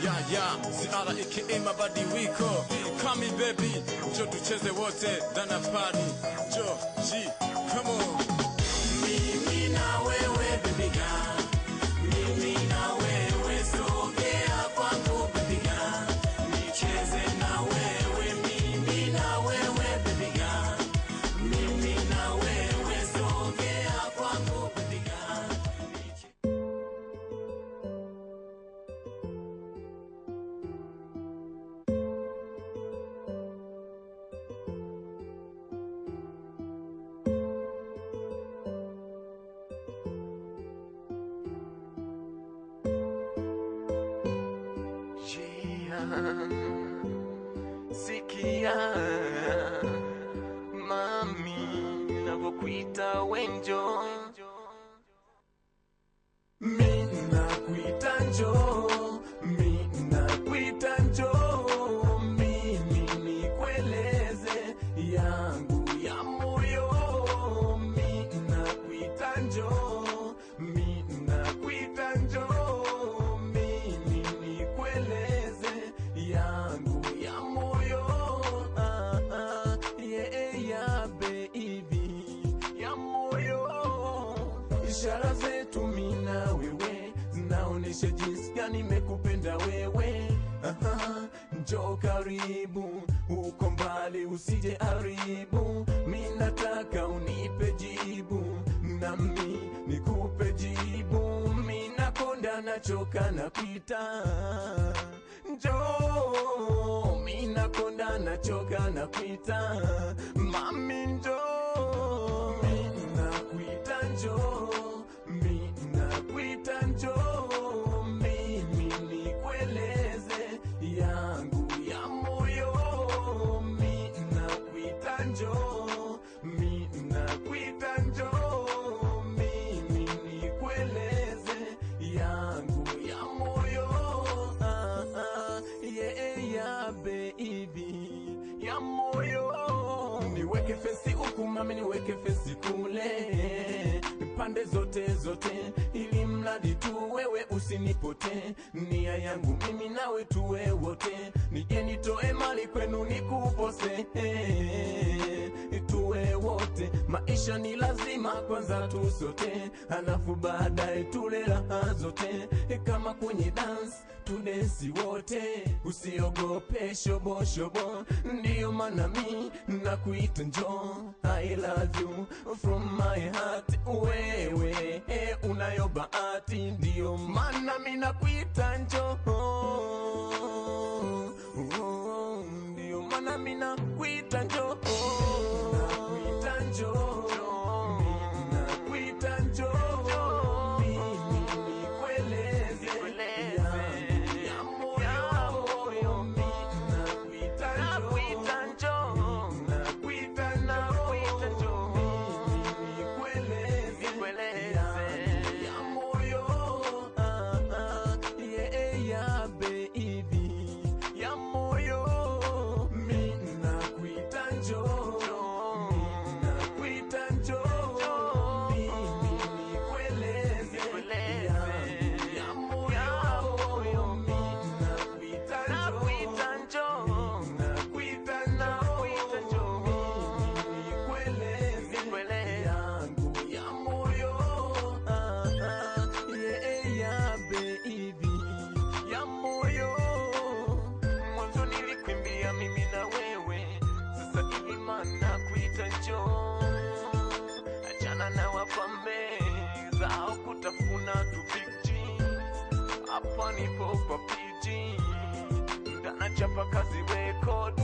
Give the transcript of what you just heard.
Ziara aka mabadiliko. Come me baby, njoo tucheze wote Dana party. Njoo, G, come on. Mimi na wewe baby girl. Mimi na wewe sogea kwangu baby girl. Nicheze na wewe, mimi na wewe baby girl. Mimi na wewe sogea kwangu baby girl. Sikia mami navyokuita wenjo, mimi nakuita njoo, mimi nakuita njoo, mimi nikueleze yangu ya moyo, mimi nakuita njoo, mimi nakuita njoo, mimi nikueleze yangu ya moyo, yeah baby ya moyo. Ishara zetu mimi na wewe zinaonesha jinsi gani nimekupenda wewe. Njoo karibu, uko mbali usije haribu. Mimi nataka unipe jibu, nami nikupe jibu. Mimi nakonda nachoka nakuita njoo, mimi nakonda nachoka nakuita mami njoo, mimi nakuita njoo, mimi nakuita njoo, mimi nikueleze yangu ya moyo, mimi nakuita njoo, mimi nakuita njoo, mimi nikueleze yangu ya moyo, yeah baby ya moyo. Niweke fesi huku mami niweke fesi kule, pande zote zote, ili mradi tu wewe usinipote. Nia yangu mimi nawe tuwe wote, nije nitoe mali kwenu nikupose, tuwe wote. Maisha ni lazima kwanza tusote, halafu baadaye tule raha zote. Kama kwenye dance tudensi wote, usiogope shobo shobo. Ndiyo maana mimi nakuita njoo, I love you from my heart. Wewe unayo bahati, ndiyo maana mimi nakuita njoo, ndiyo maana mimi nakuita njoo, nakuita njoo, nakuita njoo, mimi nikueleze ya moyo, mimi nakuita njoo, nakuita njoo, mimi nikueleze ya moyo, yeah baby ya moyo. Mimi nakuita njoo, mimi nakuita njoo, mimi nikueleze ya moyo, mimi nakuita njoo, nakuita njoo, mimi nikueleze yangu ya moyo, yeah baby ya moyo. Mwanzo nilikwimbia mimi na wewe, sasa hivi maana kuita njoo. Achana na wapambe zao kutafuna tu big G, hapa nipo kwa PG, ndana chapa kazi record.